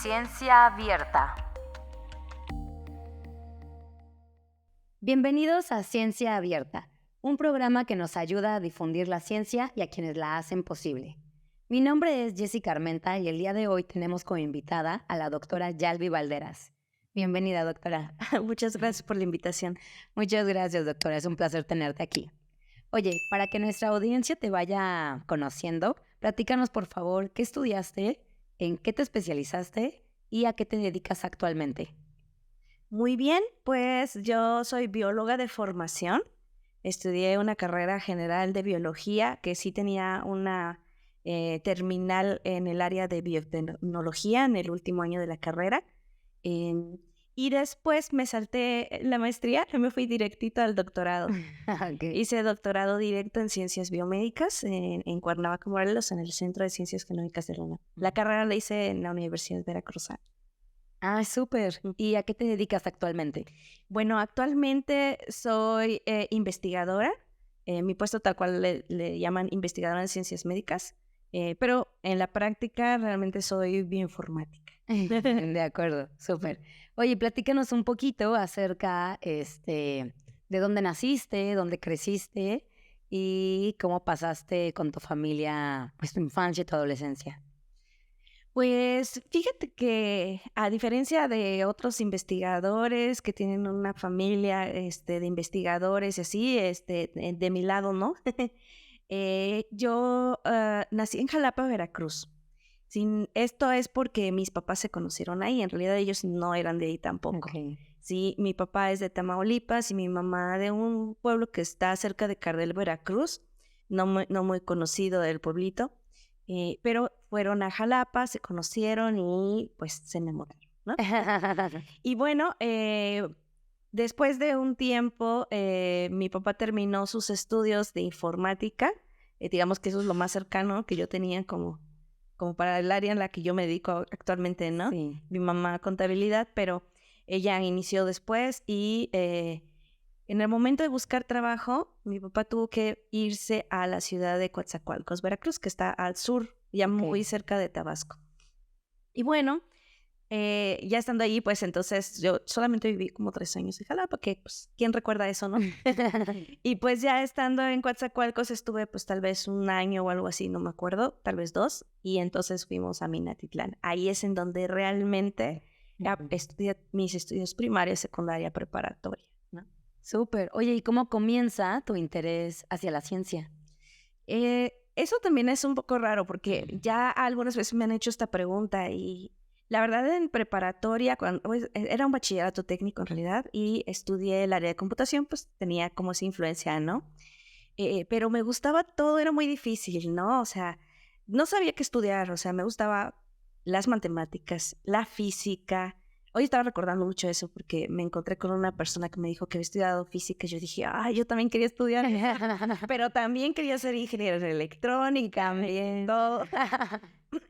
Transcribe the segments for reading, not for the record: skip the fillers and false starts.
Ciencia Abierta. Bienvenidos a Ciencia Abierta, un programa que nos ayuda a difundir la ciencia y a quienes la hacen posible. Mi nombre es Jessica Armenta y el día de hoy tenemos como invitada a la doctora Yalvi Valderas. Bienvenida, doctora. Muchas gracias por la invitación. Muchas gracias, doctora. Es un placer tenerte aquí. Oye, para que nuestra audiencia te vaya conociendo, platícanos, por favor, qué estudiaste, en qué te especializaste y a qué te dedicas actualmente. Muy bien, pues yo soy bióloga de formación. Estudié una carrera general de biología que sí tenía una terminal en el área de biotecnología en el último año de la carrera. Y después me salté la maestría y me fui directito al doctorado. Okay. Hice doctorado directo en ciencias biomédicas en Cuernavaca, Morelos, en el Centro de Ciencias Genómicas de la UNAM. La carrera la hice en la Universidad Veracruzana. Ah, súper. ¿Y a qué te dedicas actualmente? Bueno, actualmente soy investigadora. Mi puesto tal cual le llaman investigadora en ciencias médicas, pero en la práctica realmente soy bioinformática. De acuerdo, súper. Oye, platícanos un poquito acerca de dónde naciste, dónde creciste y cómo pasaste con tu familia, pues tu infancia y tu adolescencia. Pues fíjate que a diferencia de otros investigadores que tienen una familia de investigadores y así, de mi lado, ¿no? Yo nací en Jalapa, Veracruz. Esto es porque mis papás se conocieron ahí, en realidad ellos no eran de ahí tampoco. Okay. Sí, mi papá es de Tamaulipas y mi mamá de un pueblo que está cerca de Cardel, Veracruz, no muy conocido del pueblito. Pero fueron a Jalapa, se conocieron y pues se enamoraron, ¿no? Y bueno, después de un tiempo, mi papá terminó sus estudios de informática. Digamos que eso es lo más cercano que yo tenía como para el área en la que yo me dedico actualmente, ¿no? Sí. Mi mamá contabilidad, pero ella inició después y en el momento de buscar trabajo, mi papá tuvo que irse a la ciudad de Coatzacoalcos, Veracruz, que está al sur, ya muy cerca de Tabasco. Y bueno, ya estando allí, pues entonces yo solamente viví como 3 años en Jalapa, que pues, ¿quién recuerda eso, no? Y pues ya estando en Coatzacoalcos estuve pues tal vez 1 año o algo así, no me acuerdo, tal vez 2, y entonces fuimos a Minatitlán. Ahí es en donde realmente estudié mis estudios primaria, secundaria, preparatoria, ¿no? Súper. Oye, ¿y cómo comienza tu interés hacia la ciencia? Eso también es un poco raro porque ya algunas veces me han hecho esta pregunta y la verdad en preparatoria, pues, era un bachillerato técnico en realidad y estudié el área de computación, pues tenía como esa influencia, ¿no? Pero me gustaba todo, era muy difícil, ¿no? O sea, no sabía qué estudiar, o sea, me gustaba las matemáticas, la física. Hoy estaba recordando mucho eso porque me encontré con una persona que me dijo que había estudiado física y yo dije, ay, yo también quería estudiar, pero también quería ser ingeniero en electrónica, también todo.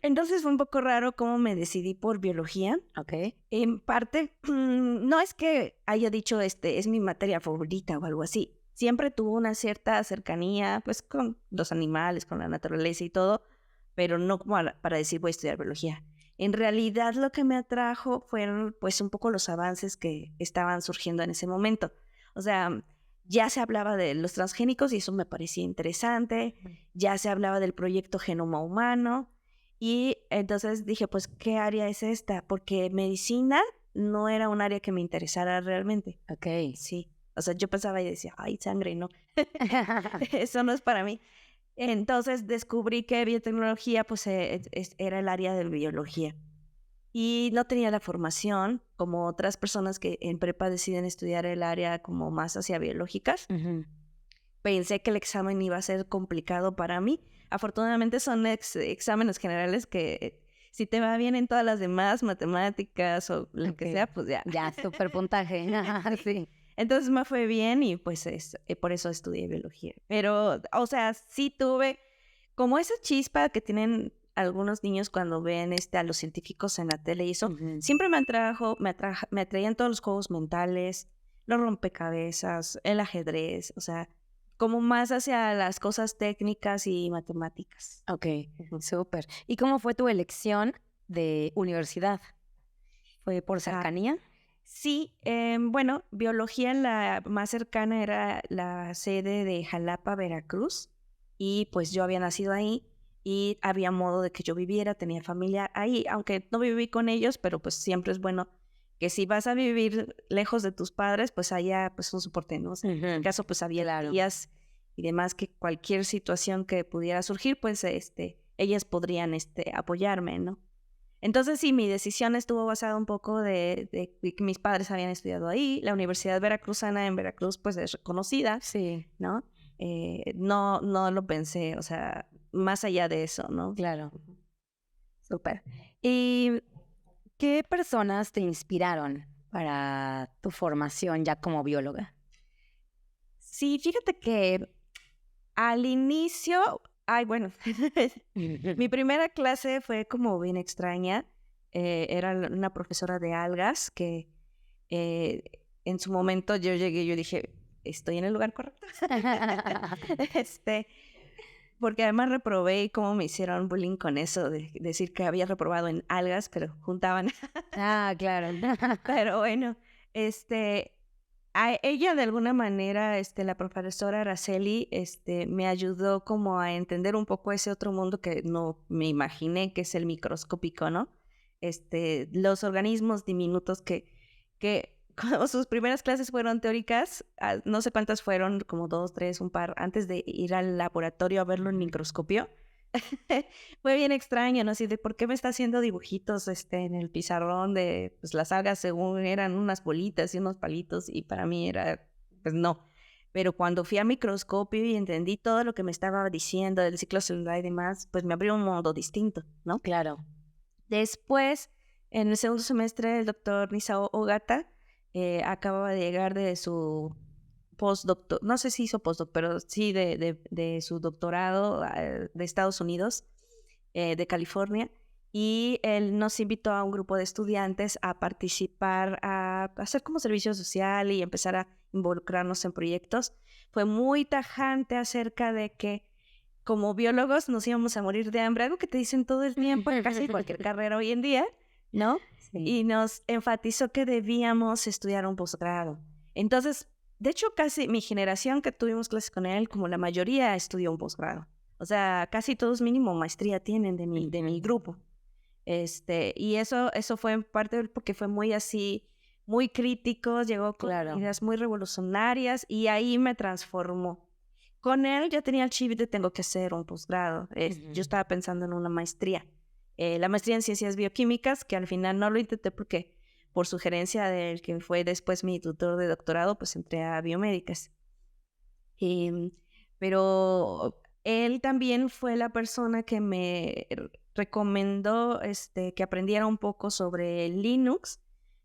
Entonces fue un poco raro cómo me decidí por biología. Ok. En parte, no es que haya dicho es mi materia favorita o algo así. Siempre tuvo una cierta cercanía pues con los animales, con la naturaleza y todo, pero no como para decir voy a estudiar biología. En realidad lo que me atrajo fueron pues un poco los avances que estaban surgiendo en ese momento. O sea, ya se hablaba de los transgénicos y eso me parecía interesante, ya se hablaba del proyecto Genoma Humano y entonces dije, pues, ¿qué área es esta? Porque medicina no era un área que me interesara realmente. Ok. Sí, o sea, yo pensaba y decía, ay, sangre, no, eso no es para mí. Entonces descubrí que biotecnología, pues, era el área de biología. Y no tenía la formación, como otras personas que en prepa deciden estudiar el área como más hacia biológicas. Ujú. Pensé que el examen iba a ser complicado para mí. Afortunadamente son exámenes generales que si te va bien en todas las demás, matemáticas o lo que Ok. sea, pues ya. Ya, súper puntaje. Sí. Entonces me fue bien y pues por eso estudié biología. Pero, o sea, sí tuve como esa chispa que tienen algunos niños cuando ven a los científicos en la tele y eso. Ujú. Siempre me atraían todos los juegos mentales, los rompecabezas, el ajedrez, o sea, como más hacia las cosas técnicas y matemáticas. Ok, Ujú. súper. ¿Y cómo fue tu elección de universidad? ¿Fue por cercanía? Sí, bueno, biología la más cercana era la sede de Jalapa, Veracruz, y pues yo había nacido ahí y había modo de que yo viviera, tenía familia ahí, aunque no viví con ellos, pero pues siempre es bueno que si vas a vivir lejos de tus padres, pues haya pues un soporte, ¿no? O sea, en mi caso pues había Claro. tías y demás que cualquier situación que pudiera surgir, pues ellas podrían apoyarme, ¿no? Entonces, sí, mi decisión estuvo basada un poco de que mis padres habían estudiado ahí. La Universidad Veracruzana en Veracruz, pues, es reconocida, Sí, ¿no? No lo pensé, o sea, más allá de eso, ¿no? claro. Súper. ¿Y qué personas te inspiraron para tu formación ya como bióloga? Sí, fíjate que al inicio, bueno, mi primera clase fue como bien extraña. Era una profesora de algas que eh, en su momento yo llegué y yo dije, ¿estoy en el lugar correcto? Este, porque además reprobé y cómo me hicieron bullying con eso de decir que había reprobado en algas, pero juntaban. Ah, claro. Pero bueno, a ella de alguna manera, la profesora Araceli, me ayudó como a entender un poco ese otro mundo que no me imaginé, que es el microscópico, ¿no? Los organismos diminutos que como sus primeras clases fueron teóricas, no sé cuántas fueron, como 2, 3, un par, antes de ir al laboratorio a verlo en microscopio. Fue bien extraño, ¿no? Así de por qué me está haciendo dibujitos en el pizarrón de pues las algas según eran unas bolitas y unos palitos y para mí era pues no. Pero cuando fui al microscopio y entendí todo lo que me estaba diciendo del ciclo celular y demás, pues me abrió un mundo distinto, ¿no? Claro. Después, en el segundo semestre, el doctor Nisao Ogata acababa de llegar de su postdoctor, no sé si hizo postdoc, pero sí de su doctorado de Estados Unidos, de California, y él nos invitó a un grupo de estudiantes a participar, a hacer como servicio social y empezar a involucrarnos en proyectos. Fue muy tajante acerca de que como biólogos nos íbamos a morir de hambre, algo que te dicen todo el tiempo en casi cualquier carrera hoy en día, ¿no? Sí. Y nos enfatizó que debíamos estudiar un posgrado. Entonces, de hecho, casi mi generación que tuvimos clases con él, como la mayoría, estudió un posgrado. O sea, casi todos mínimo maestría tienen de mi grupo. Y eso fue en parte porque fue muy así, muy crítico, llegó con Claro. ideas muy revolucionarias y ahí me transformó. Con él ya tenía el chip de tengo que hacer un posgrado. Yo estaba pensando en una maestría. La maestría en ciencias bioquímicas, que al final no lo intenté porque por sugerencia del que fue después mi tutor de doctorado, pues entré a biomédicas. Pero él también fue la persona que me recomendó que aprendiera un poco sobre Linux,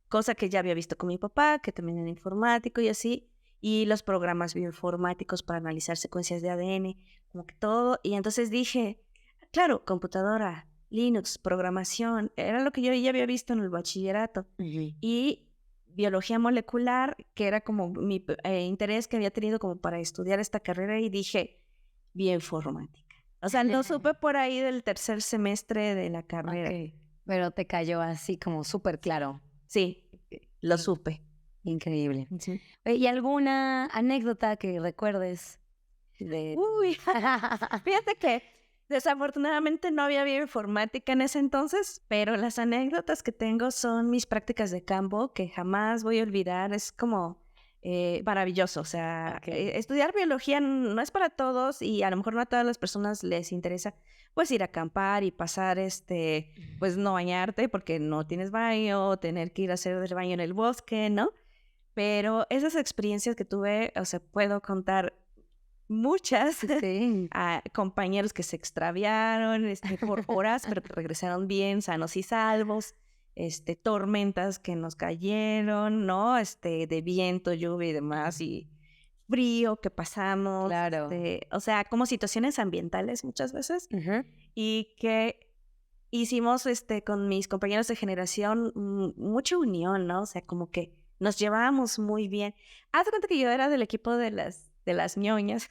cosa que ya había visto con mi papá, que también era informático y así, y los programas bioinformáticos para analizar secuencias de ADN, como que todo. Y entonces dije, claro, computadora, Linux, programación, era lo que yo ya había visto en el bachillerato. Y biología molecular, que era como mi interés que había tenido como para estudiar esta carrera, y dije, bioinformática. O sea, lo supe por ahí del tercer semestre de la carrera. Ok. Pero te cayó así como súper claro. Sí, lo supe. Increíble. Sí. Oye, ¿y alguna anécdota que recuerdes de... Uy, fíjate que desafortunadamente no había bioinformática en ese entonces, pero las anécdotas que tengo son mis prácticas de campo que jamás voy a olvidar. Es como maravilloso. O sea, Ok. estudiar biología no es para todos y a lo mejor no a todas las personas les interesa pues ir a acampar y pasar pues no bañarte porque no tienes baño, tener que ir a hacer el baño en el bosque, ¿no? Pero esas experiencias que tuve, o sea, puedo contar muchas Sí. a compañeros que se extraviaron por horas, pero que regresaron bien, sanos y salvos, tormentas que nos cayeron, ¿no? De viento, lluvia y demás, y frío que pasamos, Claro. o sea, como situaciones ambientales muchas veces, Ujú. y que hicimos con mis compañeros de generación mucha unión, ¿no? O sea, como que nos llevábamos muy bien. Haz de cuenta que yo era del equipo de las ñoñas,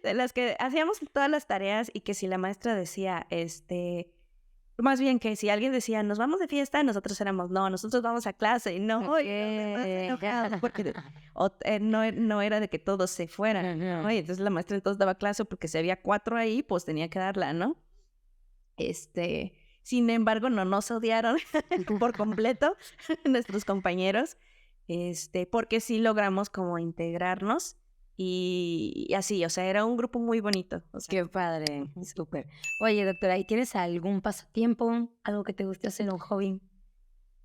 de las que hacíamos todas las tareas y que si la maestra decía, más bien que si alguien decía, nos vamos de fiesta, nosotros éramos, no, nosotros vamos a clase, y no, y nos enojados, porque no era de que todos se fueran, ¿no? Y entonces la maestra entonces daba clase porque si había 4 ahí, pues tenía que darla, ¿no? Sin embargo, no nos odiaron por completo nuestros compañeros, porque sí logramos como integrarnos y así, o sea, era un grupo muy bonito. O sea, Qué padre, súper. Oye, doctora, ¿y tienes algún pasatiempo, algo que te guste hacer, un hobby?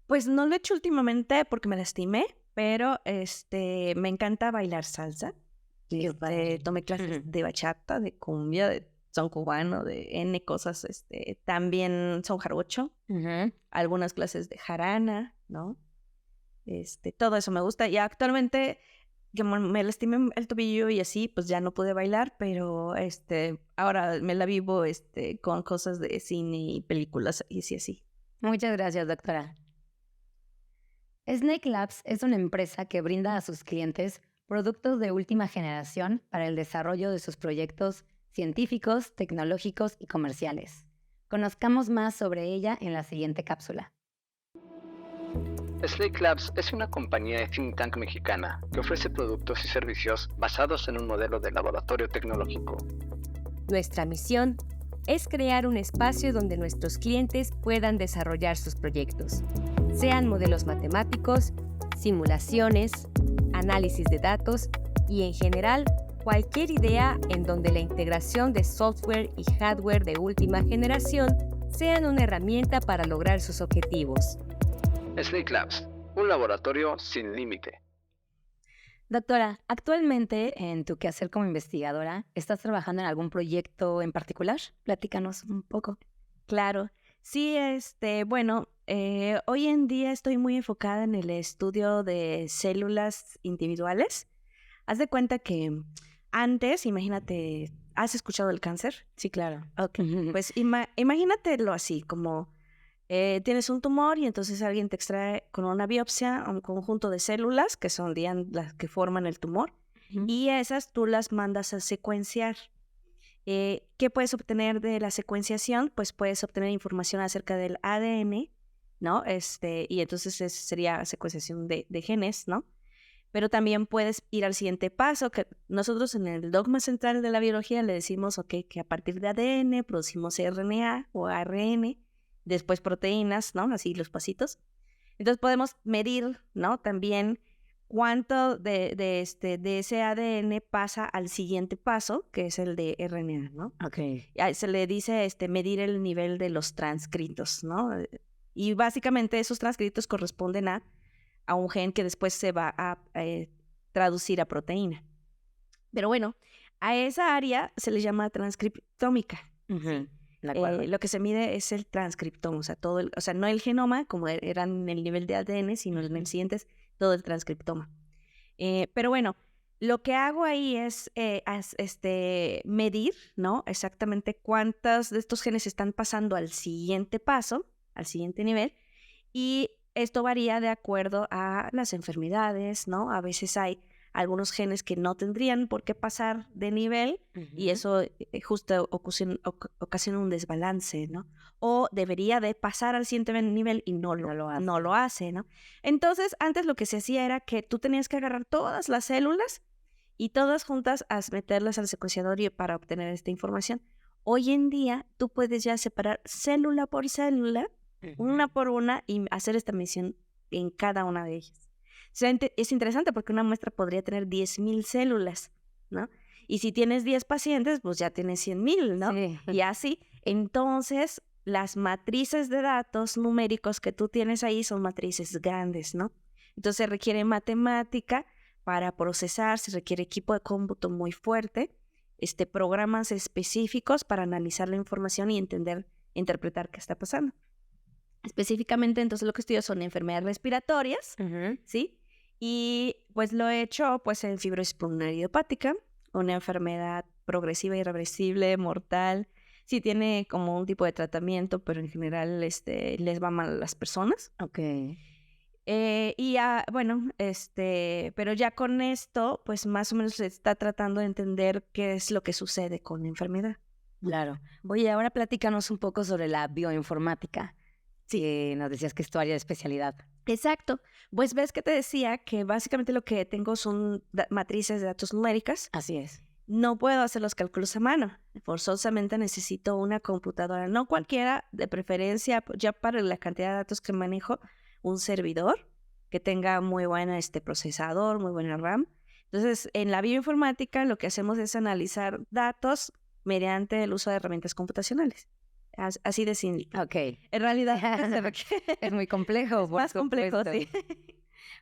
pues no lo he hecho últimamente porque me lastimé, pero me encanta bailar salsa. Qué padre. Tomé clases de bachata, de cumbia, de son cubano, de N cosas, también son jarocho, Ujú. algunas clases de jarana, ¿no? Todo eso me gusta. Y actualmente, como me lastimé el tobillo y así, pues ya no pude bailar, pero ahora me la vivo con cosas de cine y películas y así. Muchas gracias, doctora. Snake Labs es una empresa que brinda a sus clientes productos de última generación para el desarrollo de sus proyectos científicos, tecnológicos y comerciales. Conozcamos más sobre ella en la siguiente cápsula. Slake Labs es una compañía de think tank mexicana que ofrece productos y servicios basados en un modelo de laboratorio tecnológico. Nuestra misión es crear un espacio donde nuestros clientes puedan desarrollar sus proyectos, sean modelos matemáticos, simulaciones, análisis de datos y en general cualquier idea en donde la integración de software y hardware de última generación sean una herramienta para lograr sus objetivos. Slake Labs, un laboratorio sin límite. Doctora, actualmente en tu quehacer como investigadora, ¿estás trabajando en algún proyecto en particular? Platícanos un poco. Claro. Sí, bueno, hoy en día estoy muy enfocada en el estudio de células individuales. Haz de cuenta que antes, imagínate, ¿has escuchado el cáncer? Sí, claro. Ok, pues imagínatelo así, como tienes un tumor y entonces alguien te extrae con una biopsia un conjunto de células que son las que forman el tumor y esas tú las mandas a secuenciar. ¿Qué puedes obtener de la secuenciación? Pues puedes obtener información acerca del ADN, ¿no? Y entonces sería secuenciación de genes, ¿no? Pero también puedes ir al siguiente paso, que nosotros en el dogma central de la biología le decimos, ok, que a partir de ADN producimos RNA o ARN, después proteínas, ¿no? Así los pasitos. Entonces podemos medir, ¿no? También cuánto de ese ADN pasa al siguiente paso, que es el de RNA, ¿no? Ok. Se le dice medir el nivel de los transcritos, ¿no? Y básicamente esos transcritos corresponden a un gen que después se va a traducir a proteína. Pero bueno, a esa área se le llama transcriptómica. Lo que se mide es el transcriptoma, o sea, no el genoma, como era en el nivel de ADN, sino en el siguiente es todo el transcriptoma. Pero bueno, lo que hago ahí es medir, ¿no? Exactamente cuántos de estos genes están pasando al siguiente paso, al siguiente nivel, y esto varía de acuerdo a las enfermedades, ¿no? A veces hay algunos genes que no tendrían por qué pasar de nivel y eso justo ocasiona un desbalance, ¿no? O debería de pasar al siguiente nivel y no lo hace, ¿no? Entonces, antes lo que se hacía era que tú tenías que agarrar todas las células y todas juntas a meterlas al secuenciador para obtener esta información. Hoy en día, tú puedes ya separar célula por célula, una por una, y hacer esta medición en cada una de ellas. Es interesante porque una muestra podría tener 10,000 células, ¿no? Y si tienes 10 pacientes, pues ya tienes 100,000, ¿no? Sí. Y así, entonces, las matrices de datos numéricos que tú tienes ahí son matrices grandes, ¿no? Entonces requiere matemática para procesar, se requiere equipo de cómputo muy fuerte, programas específicos para analizar la información y interpretar qué está pasando. Específicamente, entonces, lo que estudio son enfermedades respiratorias, ¿sí? Y pues lo he hecho pues en fibrosis pulmonar idiopática, una enfermedad progresiva, irreversible, mortal. Sí tiene como un tipo de tratamiento, pero en general les va mal a las personas. Ok. Bueno, pero ya con esto, pues más o menos se está tratando de entender qué es lo que sucede con la enfermedad. Claro. Oye, ahora platícanos un poco sobre la bioinformática. Sí, nos decías que es tu área de especialidad. Exacto. Pues ves que te decía que básicamente lo que tengo son matrices de datos numéricas. Así es. No puedo hacer los cálculos a mano. Forzosamente necesito una computadora, no cualquiera, de preferencia, ya para la cantidad de datos que manejo, un servidor que tenga muy buen procesador, muy buena RAM. Entonces, en la bioinformática lo que hacemos es analizar datos mediante el uso de herramientas computacionales. Así de simple. Ok. En realidad, Es muy complejo, es por más complejo, supuesto. sí.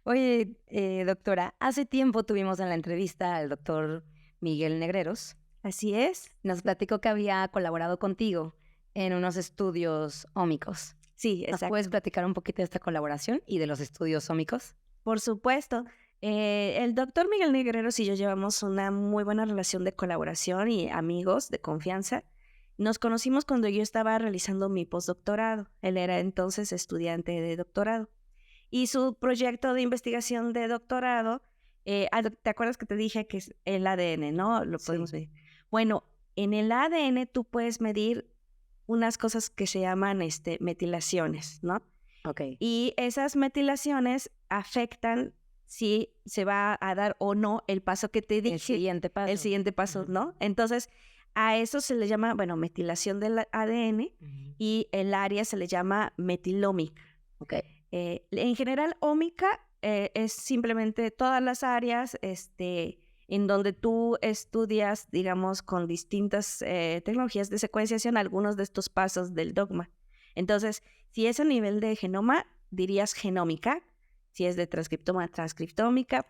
Oye, doctora, hace tiempo tuvimos en la entrevista al doctor Miguel Negreros. Así es. Nos platicó que había colaborado contigo en unos estudios ómicos. Sí, ¿Nos exacto. puedes platicar un poquito de esta colaboración y de los estudios ómicos? Por supuesto. El doctor Miguel Negreros y yo llevamos una muy buena relación de colaboración y amigos de confianza. Nos conocimos cuando yo estaba realizando mi postdoctorado. Él era entonces estudiante de doctorado. Y su proyecto de investigación de doctorado, ¿te acuerdas que te dije que es el ADN, no? Lo podemos medir. Bueno, en el ADN tú puedes medir unas cosas que se llaman metilaciones, ¿no? Ok. Y esas metilaciones afectan si se va a dar o no el paso que te dije. El siguiente paso. El siguiente paso, ¿no? Entonces, a eso se le llama, bueno, metilación del ADN y el área se le llama metilómica. Ok. En general, ómica es simplemente todas las áreas en donde tú estudias, digamos, con distintas tecnologías de secuenciación algunos de estos pasos del dogma. Entonces, si es a nivel de genoma, dirías genómica. Si es de transcriptoma, transcriptómica.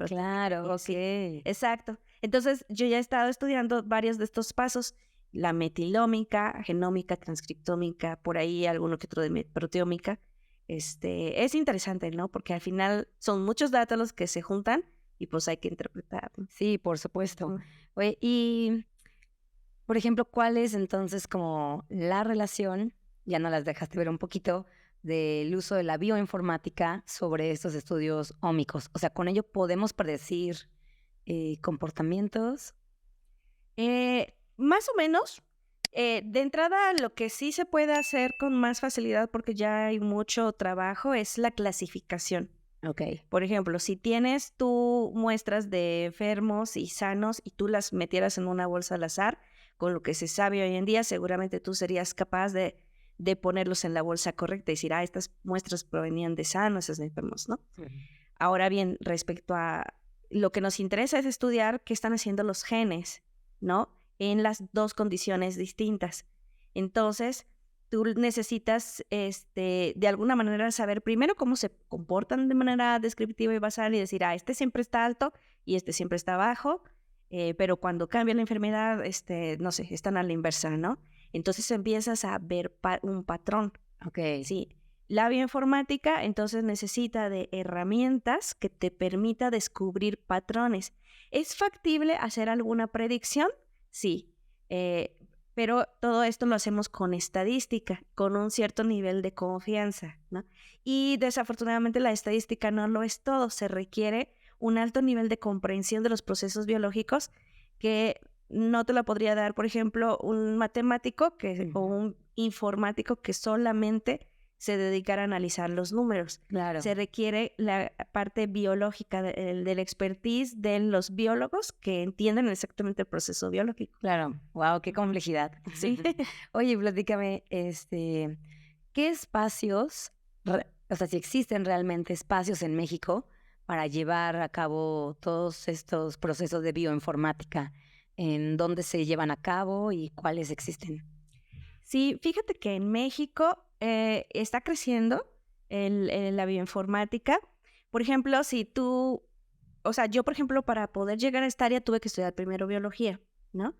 Claro, ok. Sí, exacto. Entonces, yo ya he estado estudiando varios de estos pasos. La metilómica, genómica, transcriptómica, por ahí alguno que otro de proteómica. Es interesante, ¿no? Porque al final son muchos datos los que se juntan y pues hay que interpretar, ¿no? Sí, por supuesto. Oye, y, por ejemplo, ¿cuál es entonces como la relación, ya nos las dejaste ver un poquito, del uso de la bioinformática sobre estos estudios ómicos? O sea, ¿con ello podemos predecir comportamientos? Más o menos. De entrada, lo que sí se puede hacer con más facilidad, porque ya hay mucho trabajo, es la clasificación. Ok. Por ejemplo, si tienes tú muestras de enfermos y sanos y tú las metieras en una bolsa al azar, con lo que se sabe hoy en día, seguramente tú serías capaz de ponerlos en la bolsa correcta y decir, estas muestras provenían de sanos, esas de enfermos, ¿no? Ahora bien, respecto a lo que nos interesa es estudiar qué están haciendo los genes, ¿no? En las dos condiciones distintas. Entonces, tú necesitas de alguna manera saber primero cómo se comportan de manera descriptiva y basal y decir, este siempre está alto y este siempre está bajo, pero cuando cambia la enfermedad, no sé, están a la inversa, ¿no? Entonces empiezas a ver un patrón. Ok. Sí. La bioinformática entonces necesita de herramientas que te permita descubrir patrones. ¿Es factible hacer alguna predicción? Sí, pero todo esto lo hacemos con estadística, con un cierto nivel de confianza, ¿no? Y desafortunadamente la estadística no lo es todo, se requiere un alto nivel de comprensión de los procesos biológicos que no te lo podría dar, por ejemplo, un matemático o un informático que solamente se dedicara a analizar los números. Claro. Se requiere la parte biológica del expertise de los biólogos que entienden exactamente el proceso biológico. Claro. Wow, qué complejidad. Sí. Oye, platícame, ¿qué espacios, o sea, si existen realmente espacios en México para llevar a cabo todos estos procesos de bioinformática? ¿En dónde se llevan a cabo y cuáles existen? Sí, fíjate que en México está creciendo la bioinformática. Por ejemplo, yo, por ejemplo, para poder llegar a esta área tuve que estudiar primero biología, ¿no?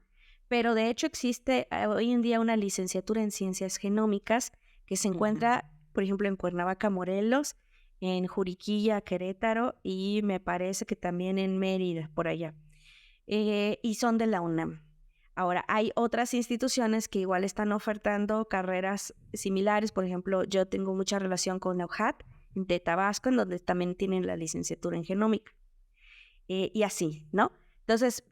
Pero de hecho existe hoy en día una licenciatura en ciencias genómicas que se encuentra, por ejemplo, en Cuernavaca, Morelos, en Juriquilla, Querétaro y me parece que también en Mérida, por allá. Y son de la UNAM. Ahora, hay otras instituciones que igual están ofertando carreras similares. Por ejemplo, yo tengo mucha relación con la UJAT de Tabasco, en donde también tienen la licenciatura en genómica. Y así, ¿no? Entonces,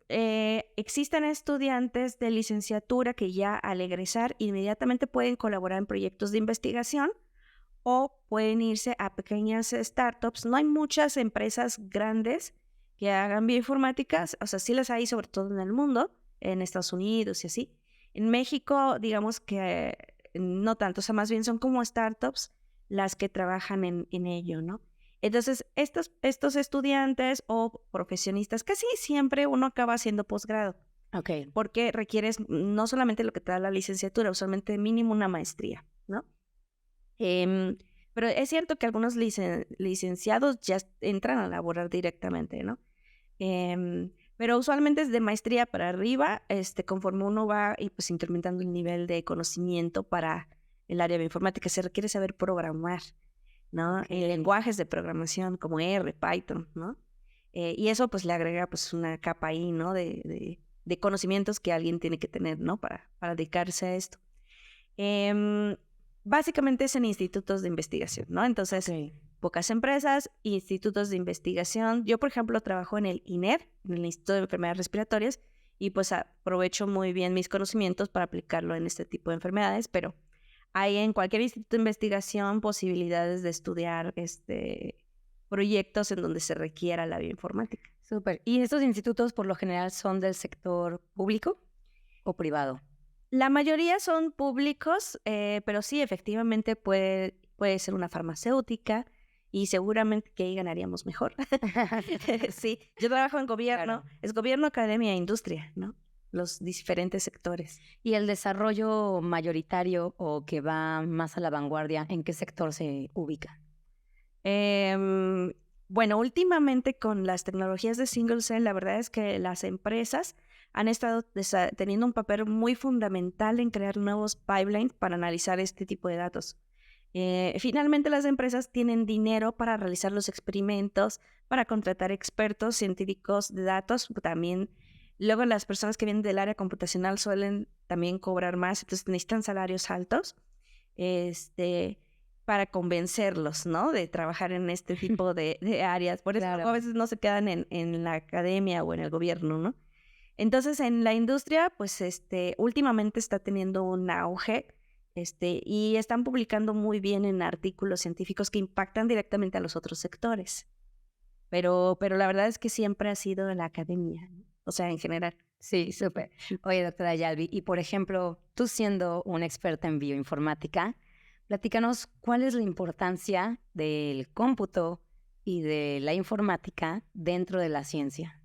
existen estudiantes de licenciatura que ya al egresar inmediatamente pueden colaborar en proyectos de investigación o pueden irse a pequeñas startups. No hay muchas empresas grandes que hagan bioinformáticas, o sea, sí las hay sobre todo en el mundo, en Estados Unidos y así. En México, digamos que no tanto, o sea, más bien son como startups las que trabajan en ello, ¿no? Entonces, estos estudiantes o profesionistas, casi siempre uno acaba haciendo posgrado, Ok. porque requieres no solamente lo que te da la licenciatura, usualmente mínimo una maestría, ¿no? Pero es cierto que algunos licenciados ya entran a laborar directamente, ¿no? Pero usualmente es de maestría para arriba, conforme uno va y pues incrementando el nivel de conocimiento para el área de informática, se requiere saber programar, ¿no? Lenguajes de programación como R, Python, ¿no? Y eso pues le agrega pues una capa ahí, ¿no? De conocimientos que alguien tiene que tener, ¿no? Para dedicarse a esto. Básicamente es en institutos de investigación, ¿no? Entonces, pocas empresas, institutos de investigación. Yo, por ejemplo, trabajo en el INER, en el Instituto de Enfermedades Respiratorias, y pues aprovecho muy bien mis conocimientos para aplicarlo en este tipo de enfermedades, pero hay en cualquier instituto de investigación posibilidades de estudiar proyectos en donde se requiera la bioinformática. Súper. ¿Y estos institutos por lo general son del sector público o privado? La mayoría son públicos, pero sí, efectivamente puede ser una farmacéutica y seguramente que ahí ganaríamos mejor. Sí, yo trabajo en gobierno, claro. Es gobierno, academia e industria, ¿no? Los diferentes sectores. ¿Y el desarrollo mayoritario o que va más a la vanguardia, en qué sector se ubica? Bueno, últimamente con las tecnologías de single cell, la verdad es que las empresas han estado teniendo un papel muy fundamental en crear nuevos pipelines para analizar este tipo de datos. Finalmente, las empresas tienen dinero para realizar los experimentos, para contratar expertos científicos de datos. También, luego las personas que vienen del área computacional suelen también cobrar más, entonces necesitan salarios altos para convencerlos, ¿no? De trabajar en este tipo de áreas. Por eso a veces no se quedan en la academia o en el gobierno, ¿no? Entonces, en la industria, pues, últimamente está teniendo un auge, y están publicando muy bien en artículos científicos que impactan directamente a los otros sectores. Pero la verdad es que siempre ha sido la academia, ¿no? O sea, en general. Sí, súper. Oye, doctora Yalvi, y por ejemplo, tú siendo una experta en bioinformática, platícanos cuál es la importancia del cómputo y de la informática dentro de la ciencia.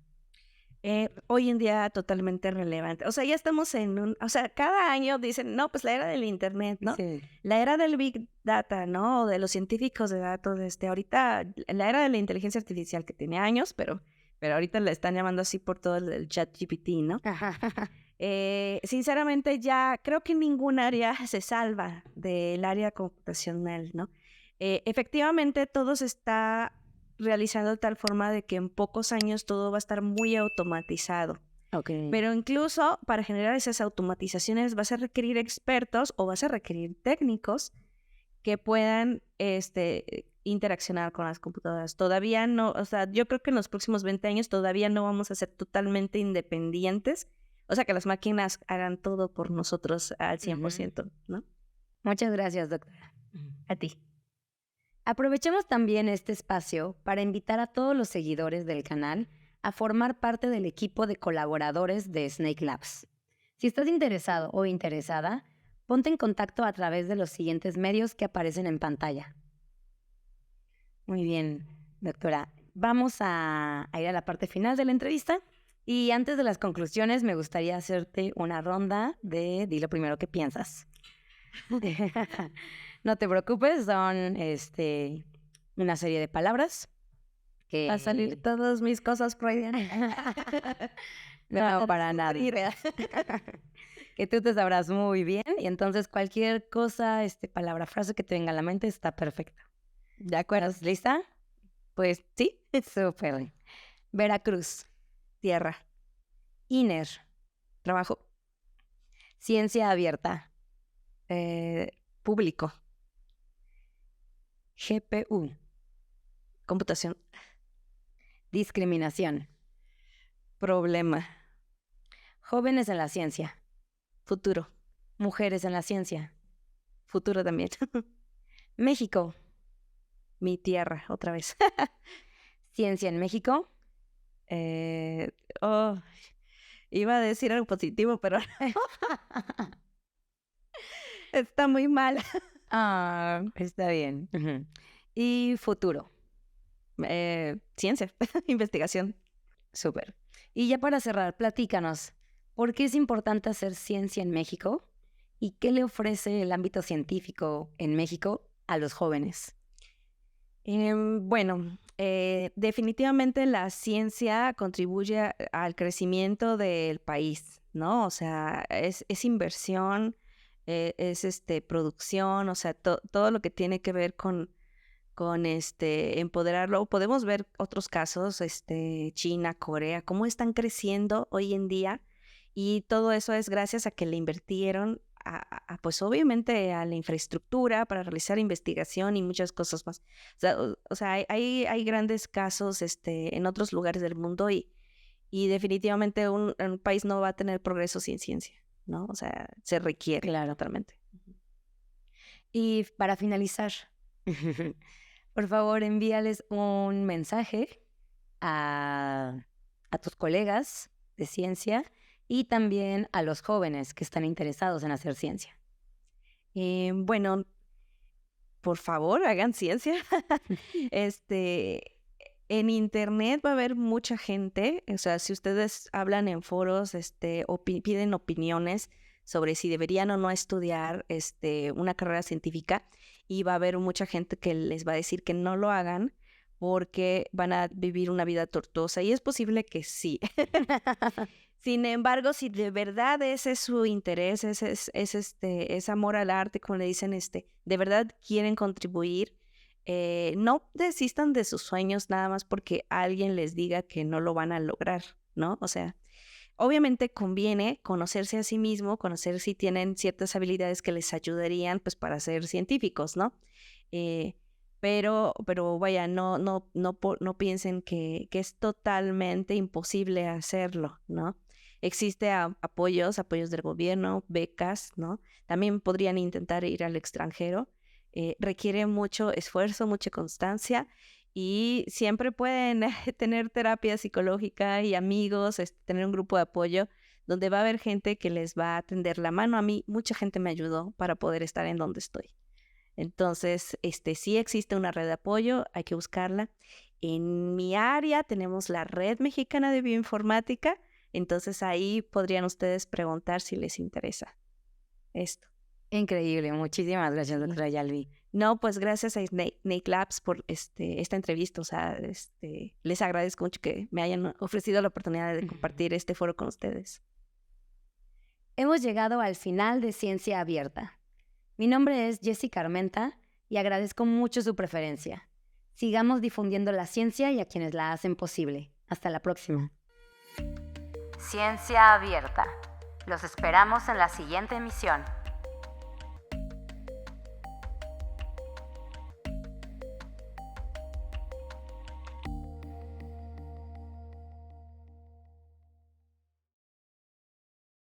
Hoy en día totalmente relevante. O sea, ya estamos o sea, cada año dicen, no, pues la era del internet, ¿no? Sí. La era del big data, ¿no? O de los científicos de datos, ahorita, la era de la inteligencia artificial que tiene años, pero ahorita la están llamando así por todo el ChatGPT, ¿no? Sinceramente ya creo que ningún área se salva del área computacional, ¿no? Efectivamente, todo se está realizando de tal forma de que en pocos años todo va a estar muy automatizado. Okay. Pero incluso para generar esas automatizaciones vas a requerir expertos o vas a requerir técnicos que puedan interaccionar con las computadoras. Todavía no, o sea, yo creo que en los próximos 20 años todavía no vamos a ser totalmente independientes, o sea, que las máquinas hagan todo por nosotros al 100%, ¿no? Muchas gracias, doctora. A ti. Aprovechemos también este espacio para invitar a todos los seguidores del canal a formar parte del equipo de colaboradores de Snake Labs. Si estás interesado o interesada, ponte en contacto a través de los siguientes medios que aparecen en pantalla. Muy bien, doctora. Vamos a ir a la parte final de la entrevista. Y antes de las conclusiones, me gustaría hacerte una ronda de di lo primero que piensas. No te preocupes, son una serie de palabras que... Va a salir todas mis cosas freudianas. No, para nada. Que tú te sabrás muy bien y entonces cualquier cosa, palabra, frase que te venga a la mente está perfecta. ¿De acuerdo? ¿Estás lista? Pues sí, súper. Veracruz. Tierra. INER. Trabajo. Ciencia abierta. Público. GPU. Computación. Discriminación. Problema. Jóvenes en la ciencia. Futuro. Mujeres en la ciencia. Futuro también. México. Mi tierra, otra vez. Ciencia en México. Iba a decir algo positivo, pero está muy mal. Está bien. Ujú. Y futuro. Ciencia, investigación. Súper. Y ya para cerrar, platícanos, ¿por qué es importante hacer ciencia en México? ¿Y qué le ofrece el ámbito científico en México a los jóvenes? Bueno, definitivamente la ciencia contribuye al crecimiento del país, ¿no? O sea, es inversión, es producción, o sea, todo lo que tiene que ver con empoderarlo. Podemos ver otros casos, China, Corea, cómo están creciendo hoy en día, y todo eso es gracias a que le invirtieron pues obviamente a la infraestructura para realizar investigación y muchas cosas más. O sea, hay grandes casos en otros lugares del mundo, y definitivamente un país no va a tener progreso sin ciencia, ¿no? O sea, se requiere. Claro. Totalmente. Y para finalizar, por favor, envíales un mensaje a tus colegas de ciencia y también a los jóvenes que están interesados en hacer ciencia. Bueno, por favor, hagan ciencia. En internet va a haber mucha gente, o sea, si ustedes hablan en foros, piden opiniones sobre si deberían o no estudiar una carrera científica, y va a haber mucha gente que les va a decir que no lo hagan porque van a vivir una vida tortuosa, y es posible que sí. Sin embargo, si de verdad ese es su interés, es amor al arte, como le dicen, de verdad quieren contribuir, no desistan de sus sueños nada más porque alguien les diga que no lo van a lograr, ¿no? O sea, obviamente conviene conocerse a sí mismo, conocer si tienen ciertas habilidades que les ayudarían, pues, para ser científicos, ¿no? Pero vaya, no piensen que es totalmente imposible hacerlo, ¿no? Existe apoyos del gobierno, becas, ¿no? También podrían intentar ir al extranjero. Requiere mucho esfuerzo, mucha constancia, y siempre pueden tener terapia psicológica y amigos, tener un grupo de apoyo donde va a haber gente que les va a tender la mano. A mí, mucha gente me ayudó para poder estar en donde estoy. Entonces, sí existe una red de apoyo, hay que buscarla. En mi área tenemos la Red Mexicana de Bioinformática, entonces ahí podrían ustedes preguntar si les interesa esto. Increíble, muchísimas gracias, doctora Yalvi. No, pues gracias a Snake Labs por esta entrevista. O sea, les agradezco mucho que me hayan ofrecido la oportunidad de compartir este foro con ustedes. Hemos llegado al final de Ciencia Abierta. Mi nombre es Jessica Armenta y agradezco mucho su preferencia. Sigamos difundiendo la ciencia y a quienes la hacen posible. Hasta la próxima. Ciencia Abierta. Los esperamos en la siguiente emisión.